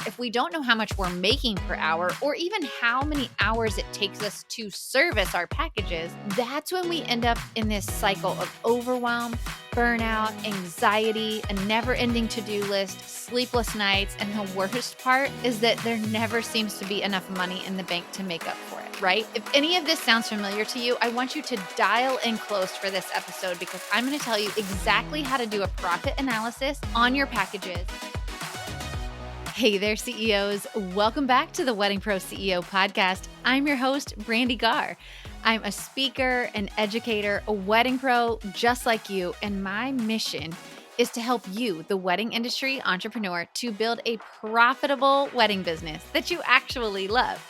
if we don't know how much we're making per hour or even how many hours it takes us to service our packages, that's when we end up in this cycle of overwhelm, burnout, anxiety, a never-ending to-do list, sleepless nights, and the worst part is that there never seems to be enough money in the bank to make up for it, right? If any of this sounds familiar to you, I want you to dial in close for this episode because I'm going to tell you exactly how to do a profit analysis on your packages. Hey there, CEOs. Welcome back to the Wedding Pro CEO podcast. I'm your host, Brandy Garr. I'm a speaker, an educator, a wedding pro just like you, and my mission is to help you, the wedding industry entrepreneur, to build a profitable wedding business that you actually love.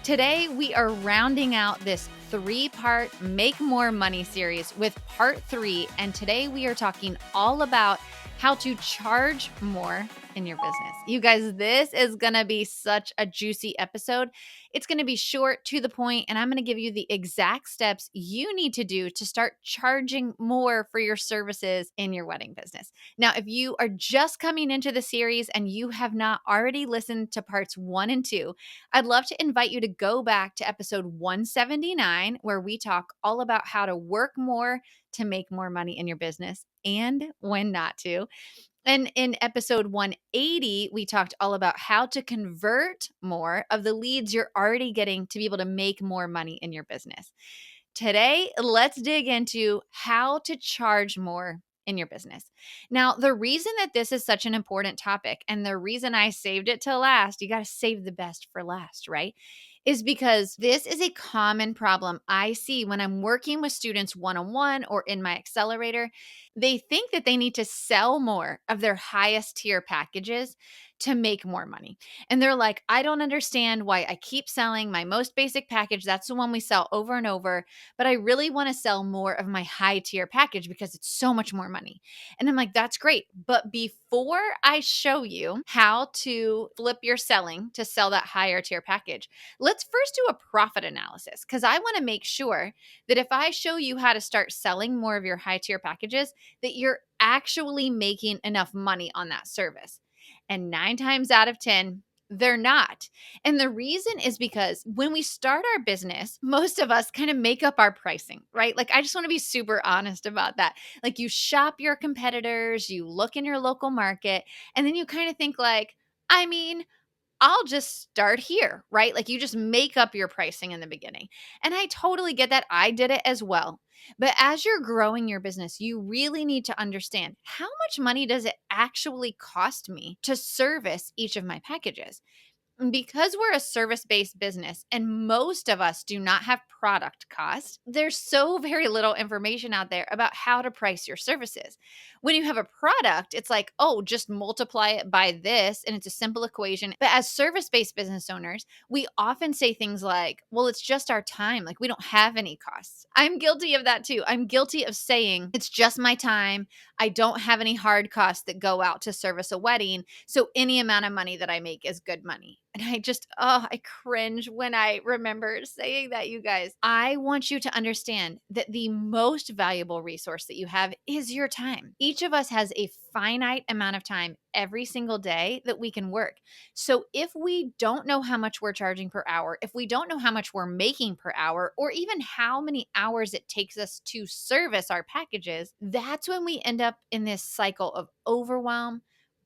Today, we are rounding out this 3-part Make More Money series with part 3, and today we are talking all about how to charge more in your business. You guys, this is going to be such a juicy episode. It's going to be short, to the point, and I'm going to give you the exact steps you need to do to start charging more for your services in your wedding business. Now, if you are just coming into the series and you have not already listened to parts 1 and 2, I'd love to invite you to go back to episode 179, where we talk all about how to work more to make more money in your business and when not to. And in episode 180, we talked all about how to convert more of the leads you're already getting to be able to make more money in your business. Today, let's dig into how to charge more in your business. Now, the reason that this is such an important topic and the reason I saved it till last, you got to save the best for last, right? Is because this is a common problem I see when I'm working with students one-on-one or in my accelerator. They think that they need to sell more of their highest tier packages to make more money. And they're like, I don't understand why I keep selling my most basic package. That's the one we sell over and over. But I really want to sell more of my high tier package because it's so much more money. And I'm like, that's great. But before I show you how to flip your selling to sell that higher tier package, let's first do a profit analysis, because I want to make sure that if I show you how to start selling more of your high tier packages, that you're actually making enough money on that service. And 9 times out of 10, they're not. And the reason is because when we start our business, most of us kind of make up our pricing, right? Like, I just want to be super honest about that. Like, you shop your competitors, you look in your local market, and then you kind of think like, I mean, I'll just start here, right? Like, you just make up your pricing in the beginning. And I totally get that. I did it as well. But as you're growing your business, you really need to understand, how much money does it actually cost me to service each of my packages? Because we're a service-based business and most of us do not have product costs, there's so very little information out there about how to price your services. When you have a product, it's like, oh, just multiply it by this, and it's a simple equation. But as service-based business owners, we often say things like, well, it's just our time. Like, we don't have any costs. I'm guilty of that too. I'm guilty of saying, it's just my time. I don't have any hard costs that go out to service a wedding. So any amount of money that I make is good money. And I cringe when I remember saying that, you guys. I want you to understand that the most valuable resource that you have is your time. Each of us has a finite amount of time every single day that we can work. So if we don't know how much we're charging per hour, if we don't know how much we're making per hour, or even how many hours it takes us to service our packages, that's when we end up in this cycle of overwhelm,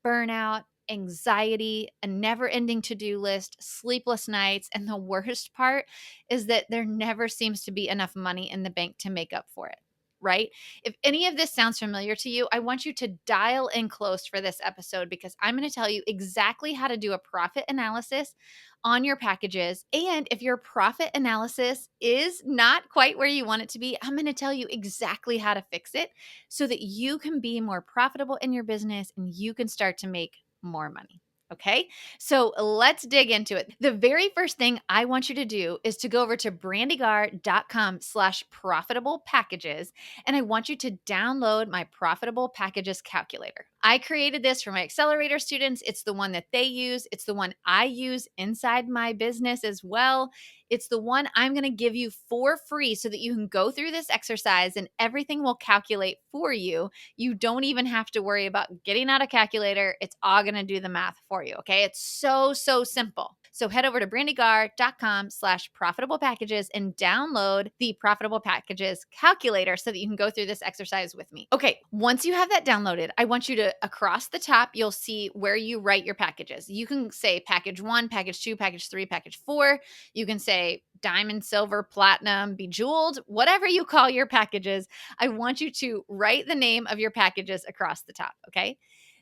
burnout, anxiety, a never-ending to-do list, sleepless nights, and the worst part is that there never seems to be enough money in the bank to make up for it, right? If any of this sounds familiar to you, I want you to dial in close for this episode because I'm going to tell you exactly how to do a profit analysis on your packages. And if your profit analysis is not quite where you want it to be, I'm going to tell you exactly how to fix it so that you can be more profitable in your business and you can start to make more money. Okay, so let's dig into it. The very first thing I want you to do is to go over to brandygar.com/profitable packages. And I want you to download my profitable packages calculator. I created this for my accelerator students. It's the one that they use. It's the one I use inside my business as well. It's the one I'm going to give you for free so that you can go through this exercise and everything will calculate for you. You don't even have to worry about getting out a calculator. It's all going to do the math for you. Okay. It's so, so simple. So head over to brandygar.com/profitable packages and download the profitable packages calculator so that you can go through this exercise with me. Okay. Once you have that downloaded, I want you to, across the top, you'll see where you write your packages. You can say package 1, package 2, package 3, package 4. You can say diamond, silver, platinum, bejeweled, whatever you call your packages. I want you to write the name of your packages across the top. Okay.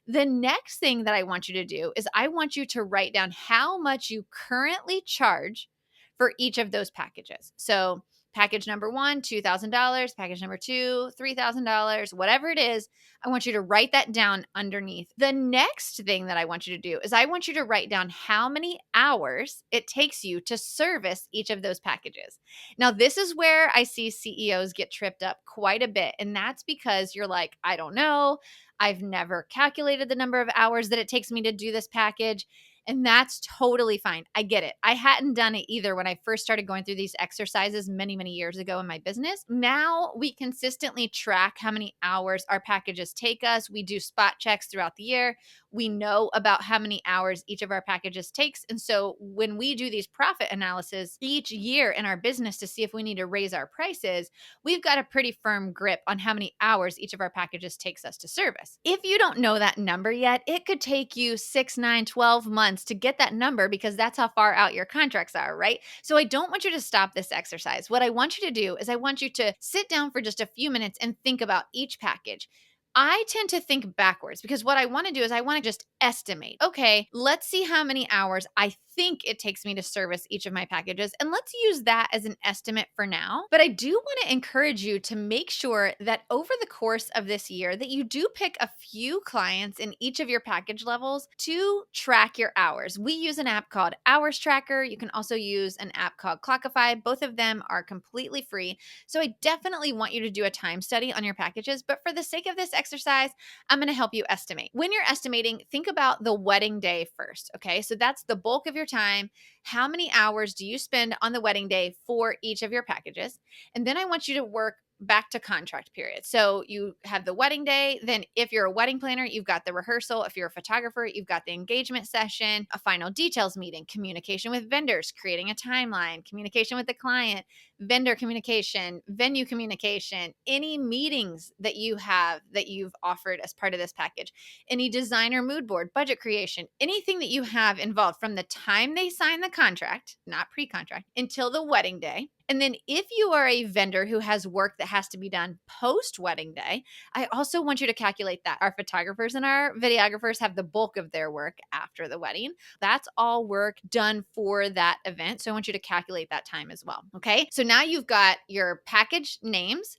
The next thing that I want you to do is I want you to write down how much you currently charge for each of those packages. So package number 1, $2,000, package number 2, $3,000, whatever it is, I want you to write that down underneath. The next thing that I want you to do is I want you to write down how many hours it takes you to service each of those packages. Now, this is where I see CEOs get tripped up quite a bit. And that's because you're like, I don't know. I've never calculated the number of hours that it takes me to do this package. And that's totally fine. I get it. I hadn't done it either when I first started going through these exercises many, many years ago in my business. Now we consistently track how many hours our packages take us. We do spot checks throughout the year. We know about how many hours each of our packages takes. And so when we do these profit analysis each year in our business to see if we need to raise our prices, we've got a pretty firm grip on how many hours each of our packages takes us to service. If you don't know that number yet, it could take you 6, 9, 12 months to get that number because that's how far out your contracts are, right? So I don't want you to stop this exercise. What I want you to do is I want you to sit down for just a few minutes and think about each package. I tend to think backwards because what I want to do is I want to just estimate. Okay, let's see how many hours I think it takes me to service each of my packages. And let's use that as an estimate for now. But I do want to encourage you to make sure that over the course of this year that you do pick a few clients in each of your package levels to track your hours. We use an app called Hours Tracker. You can also use an app called Clockify. Both of them are completely free. So I definitely want you to do a time study on your packages. But for the sake of this exercise, I'm going to help you estimate. When you're estimating, think about the wedding day first. Okay. So that's the bulk of your time. How many hours do you spend on the wedding day for each of your packages? And then I want you to work back to contract period. So you have the wedding day. Then if you're a wedding planner, you've got the rehearsal. If you're a photographer, you've got the engagement session, a final details meeting, communication with vendors, creating a timeline, communication with the client, vendor communication, venue communication, any meetings that you have that you've offered as part of this package, any designer mood board, budget creation, anything that you have involved from the time they sign the contract, not pre-contract, until the wedding day. And then if you are a vendor who has work that has to be done post wedding day, I also want you to calculate that. Our photographers and our videographers have the bulk of their work after the wedding. That's all work done for that event. So I want you to calculate that time as well. Okay. So now you've got your package names,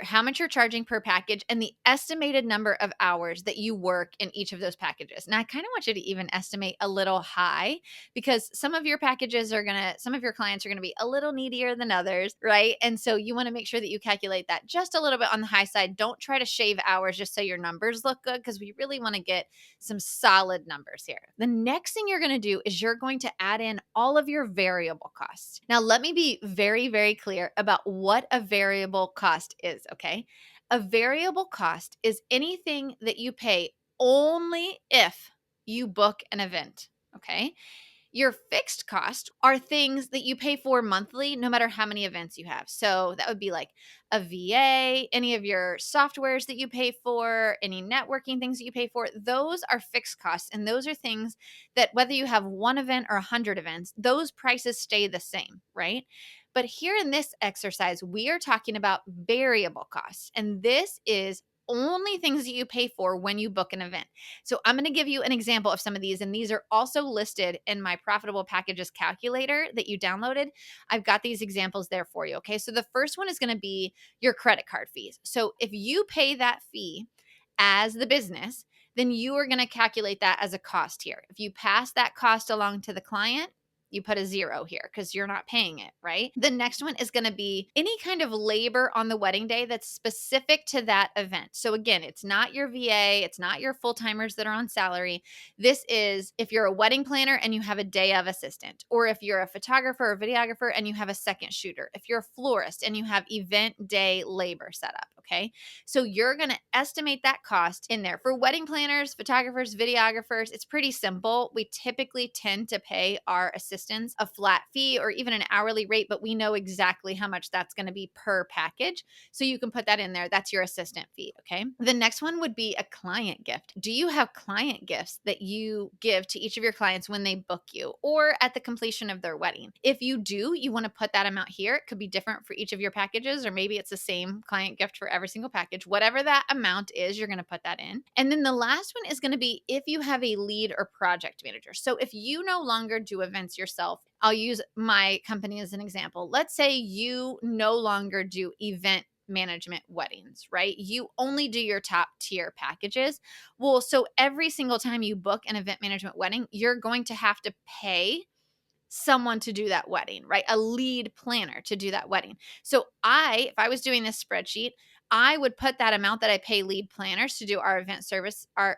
how much you're charging per package, and the estimated number of hours that you work in each of those packages. Now, I kind of want you to even estimate a little high because some of your clients are going to be a little needier than others, right? And so you want to make sure that you calculate that just a little bit on the high side. Don't try to shave hours just so your numbers look good because we really want to get some solid numbers here. The next thing you're going to do is you're going to add in all of your variable costs. Now, let me be very, very clear about what a variable cost is, okay? A variable cost is anything that you pay only if you book an event, okay? Your fixed costs are things that you pay for monthly, no matter how many events you have. So that would be like a VA, any of your softwares that you pay for, any networking things that you pay for. Those are fixed costs. And those are things that whether you have one event or 100 events, those prices stay the same, right? But here in this exercise, we are talking about variable costs. And this is only things that you pay for when you book an event. So I'm going to give you an example of some of these, and these are also listed in my profitable packages calculator that you downloaded. I've got these examples there for you. Okay. So the first one is going to be your credit card fees. So if you pay that fee as the business, then you are going to calculate that as a cost here. If you pass that cost along to the client, You put a 0 here because you're not paying it, right? The next one is going to be any kind of labor on the wedding day that's specific to that event. So again, it's not your VA, it's not your full-timers that are on salary. This is if you're a wedding planner and you have a day of assistant, or if you're a photographer or videographer and you have a second shooter, if you're a florist and you have event day labor set up, okay? So you're going to estimate that cost in there. For wedding planners, photographers, videographers, it's pretty simple. We typically tend to pay our assistants a flat fee or even an hourly rate, but we know exactly how much that's going to be per package. So you can put that in there. That's your assistant fee, okay? The next one would be a client gift. Do you have client gifts that you give to each of your clients when they book you or at the completion of their wedding? If you do, you want to put that amount here. It could be different for each of your packages, or maybe it's the same client gift for every single package. Whatever that amount is, you're going to put that in. And then the last one is going to be if you have a lead or project manager. So if you no longer do events yourself, I'll use my company as an example. Let's say you no longer do event management weddings, right? You only do your top tier packages. Well, so every single time you book an event management wedding, you're going to have to pay someone to do that wedding, right? A lead planner to do that wedding. So if I was doing this spreadsheet, I would put that amount that I pay lead planners to do our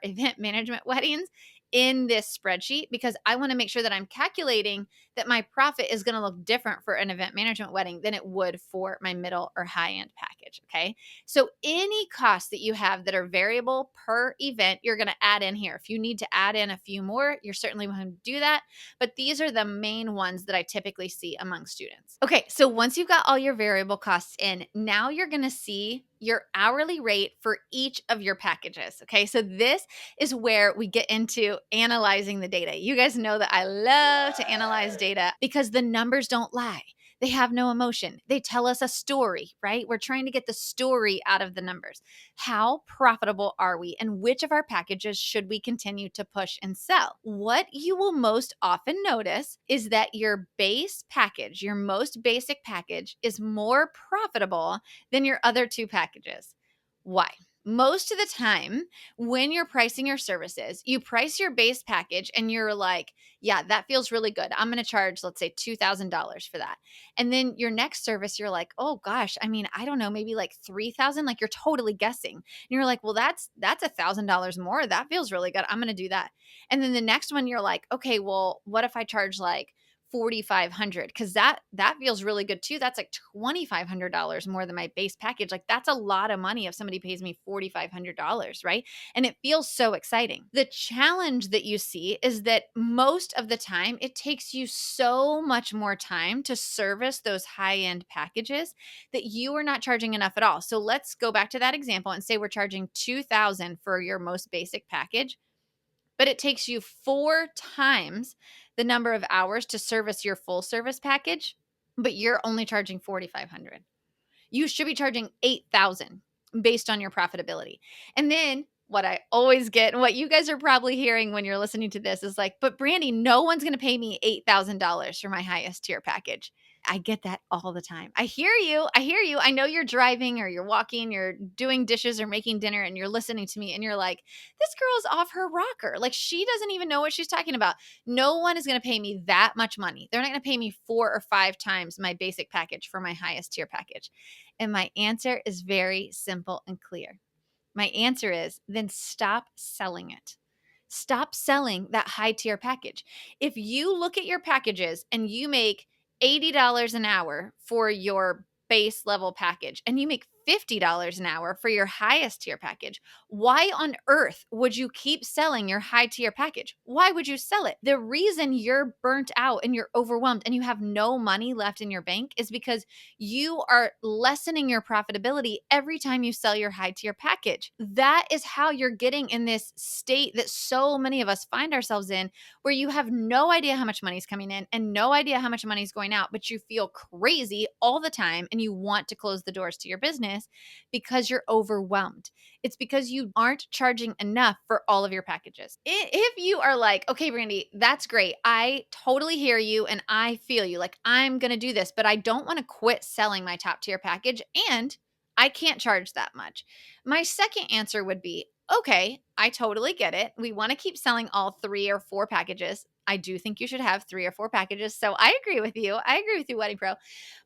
event management weddings in this spreadsheet, because I want to make sure that I'm calculating that my profit is going to look different for an event management wedding than it would for my middle or high end package. Okay. So any costs that you have that are variable per event, you're going to add in here. If you need to add in a few more, you're certainly going to do that. But these are the main ones that I typically see among students. Okay, so once you've got all your variable costs in, now you're going to see your hourly rate for each of your packages. Okay, so this is where we get into analyzing the data. You guys know that I love to analyze data because the numbers don't lie. They have no emotion. They tell us a story, right? We're trying to get the story out of the numbers. How profitable are we, and which of our packages should we continue to push and sell? What you will most often notice is that your base package, your most basic package, is more profitable than your other two packages. Why? Most of the time, when you're pricing your services, you price your base package and you're like, yeah, that feels really good. I'm going to charge, let's say, $2,000 for that. And then your next service, you're like, oh gosh, I mean, I don't know, maybe like 3,000. Like you're totally guessing. And you're like, well, that's $1,000 more. That feels really good. I'm going to do that. And then the next one, you're like, okay, well, what if I charge like 4,500, because that feels really good too. That's like $2,500 more than my base package. Like that's a lot of money if somebody pays me $4,500, right? And it feels so exciting. The challenge that you see is that most of the time it takes you so much more time to service those high-end packages that you are not charging enough at all. So let's go back to that example and say we're charging $2,000 for your most basic package, but it takes you 4 times the number of hours to service your full service package, but you're only charging 4,500. You should be charging 8,000 based on your profitability. And then what I always get, and what you guys are probably hearing when you're listening to this is like, but Brandy, no one's going to pay me $8,000 for my highest tier package. I get that all the time. I hear you. I know you're driving or you're walking, you're doing dishes or making dinner, and you're listening to me and you're like, this girl's off her rocker. Like she doesn't even know what she's talking about. No one is going to pay me that much money. They're not going to pay me 4 or 5 times my basic package for my highest tier package. And my answer is very simple and clear. My answer is then stop selling it. Stop selling that high tier package. If you look at your packages and you make $80 an hour for your base level package and you make $50 an hour for your highest tier package, why on earth would you keep selling your high tier package? Why would you sell it? The reason you're burnt out and you're overwhelmed and you have no money left in your bank is because you are lessening your profitability every time you sell your high tier package. That is how you're getting in this state that so many of us find ourselves in, where you have no idea how much money is coming in and no idea how much money is going out, but you feel crazy all the time and you want to close the doors to your business because you're overwhelmed. It's because you aren't charging enough for all of your packages. If you are like, okay, Brandy, that's great. I totally hear you and I feel you. Like I'm going to do this, but I don't want to quit selling my top tier package and I can't charge that much. My second answer would be, Okay, I totally get it. We want to keep selling all 3 or 4 packages. I do think you should have 3 or 4 packages. So I agree with you. I agree with you, Wedding Pro.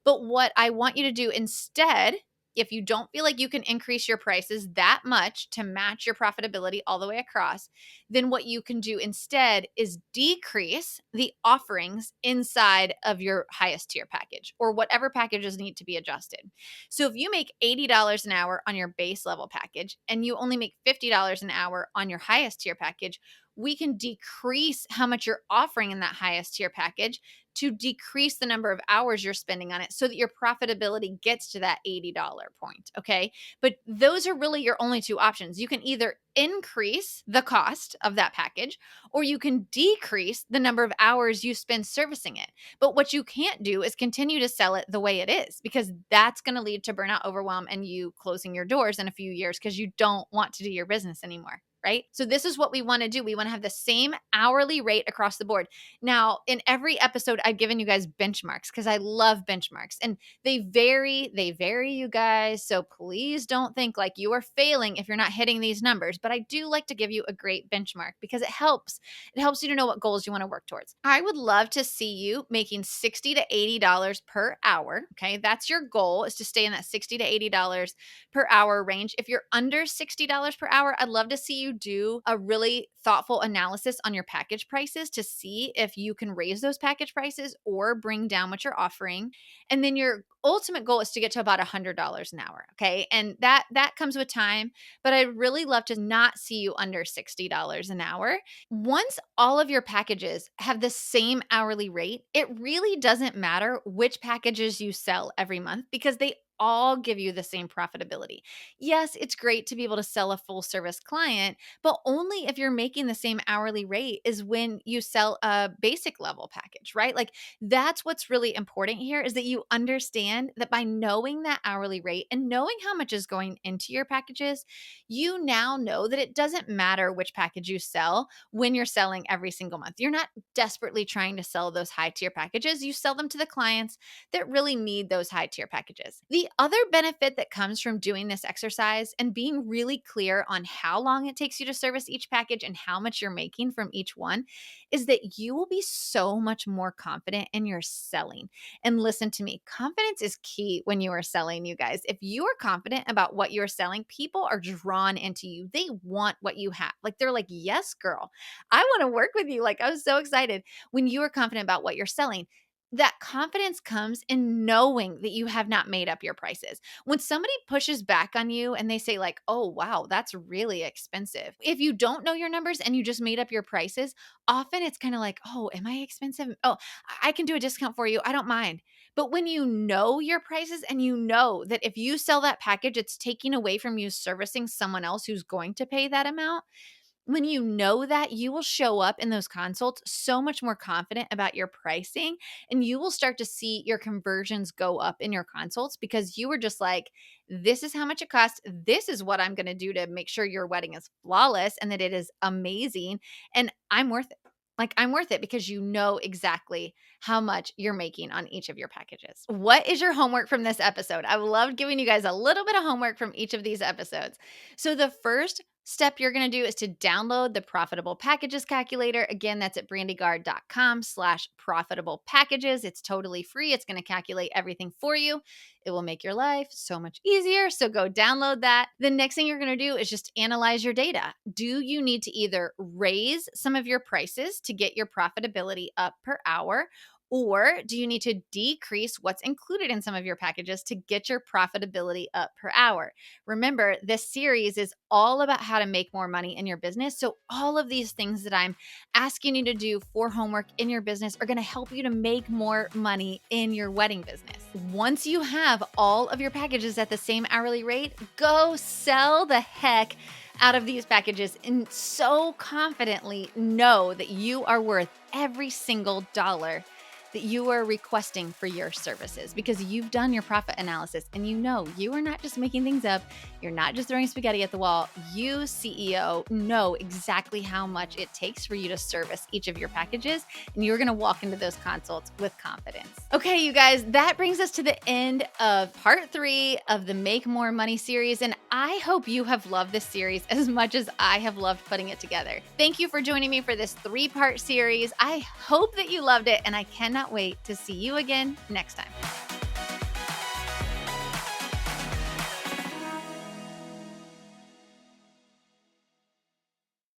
But what I want you to do instead, if you don't feel like you can increase your prices that much to match your profitability all the way across, then what you can do instead is decrease the offerings inside of your highest tier package or whatever packages need to be adjusted. So if you make $80 an hour on your base level package and you only make $50 an hour on your highest tier package, we can decrease how much you're offering in that highest tier package to decrease the number of hours you're spending on it so that your profitability gets to that $80 point. Okay. But those are really your only two options. You can either increase the cost of that package or you can decrease the number of hours you spend servicing it. But what you can't do is continue to sell it the way it is because that's going to lead to burnout, overwhelm, and you closing your doors in a few years because you don't want to do your business anymore. Right. So, this is what we want to do. We want to have the same hourly rate across the board. Now, in every episode, I've given you guys benchmarks because I love benchmarks and they vary, you guys. So, please don't think like you are failing if you're not hitting these numbers. But I do like to give you a great benchmark because it helps. It helps you to know what goals you want to work towards. I would love to see you making $60 to $80 per hour. Okay. That's your goal, is to stay in that $60 to $80 per hour range. If you're under $60 per hour, I'd love to see you do a really thoughtful analysis on your package prices to see if you can raise those package prices or bring down what you're offering. And then your ultimate goal is to get to about $100 an hour. Okay. And that comes with time, but I'd really love to not see you under $60 an hour. Once all of your packages have the same hourly rate, it really doesn't matter which packages you sell every month because they all give you the same profitability. Yes, it's great to be able to sell a full service client, but only if you're making the same hourly rate is when you sell a basic level package, right? Like that's what's really important here, is that you understand that by knowing that hourly rate and knowing how much is going into your packages, you now know that it doesn't matter which package you sell when you're selling every single month. You're not desperately trying to sell those high tier packages. You sell them to the clients that really need those high tier packages. The other benefit that comes from doing this exercise and being really clear on how long it takes you to service each package and how much you're making from each one is that you will be so much more confident in your selling. And listen to me, confidence is key when you are selling, you guys. If you are confident about what you're selling, people are drawn into you. They want what you have. Like they're like, yes, girl, I want to work with you. Like I was so excited when you are confident about what you're selling. That confidence comes in knowing that you have not made up your prices. When somebody pushes back on you and they say like, "Oh, wow, that's really expensive." If you don't know your numbers and you just made up your prices, often it's kind of like, "Oh, am I expensive? Oh, I can do a discount for you. I don't mind." But when you know your prices and you know that if you sell that package, it's taking away from you servicing someone else who's going to pay that amount, when you know that, you will show up in those consults so much more confident about your pricing, and you will start to see your conversions go up in your consults because you were just like, this is how much it costs. This is what I'm going to do to make sure your wedding is flawless and that it is amazing. And I'm worth it. Like, I'm worth it because you know exactly how much you're making on each of your packages. What is your homework from this episode? I loved giving you guys a little bit of homework from each of these episodes. So, the first step you're going to do is to download the profitable packages calculator. Again, that's at brandyguard.com/profitable packages. It's totally free. It's going to calculate everything for you. It will make your life so much easier. So go download that. The next thing you're going to do is just analyze your data. Do you need to either raise some of your prices to get your profitability up per hour? Or do you need to decrease what's included in some of your packages to get your profitability up per hour? Remember, this series is all about how to make more money in your business. So all of these things that I'm asking you to do for homework in your business are going to help you to make more money in your wedding business. Once you have all of your packages at the same hourly rate, go sell the heck out of these packages and so confidently know that you are worth every single dollar that you are requesting for your services because you've done your profit analysis and you know you are not just making things up. You're not just throwing spaghetti at the wall. You, CEO, know exactly how much it takes for you to service each of your packages, and you're going to walk into those consults with confidence. Okay, you guys, that brings us to the end of part 3 of the Make More Money series, and I hope you have loved this series as much as I have loved putting it together. Thank you for joining me for this 3-part series. I hope that you loved it, and I cannot wait to see you again next time.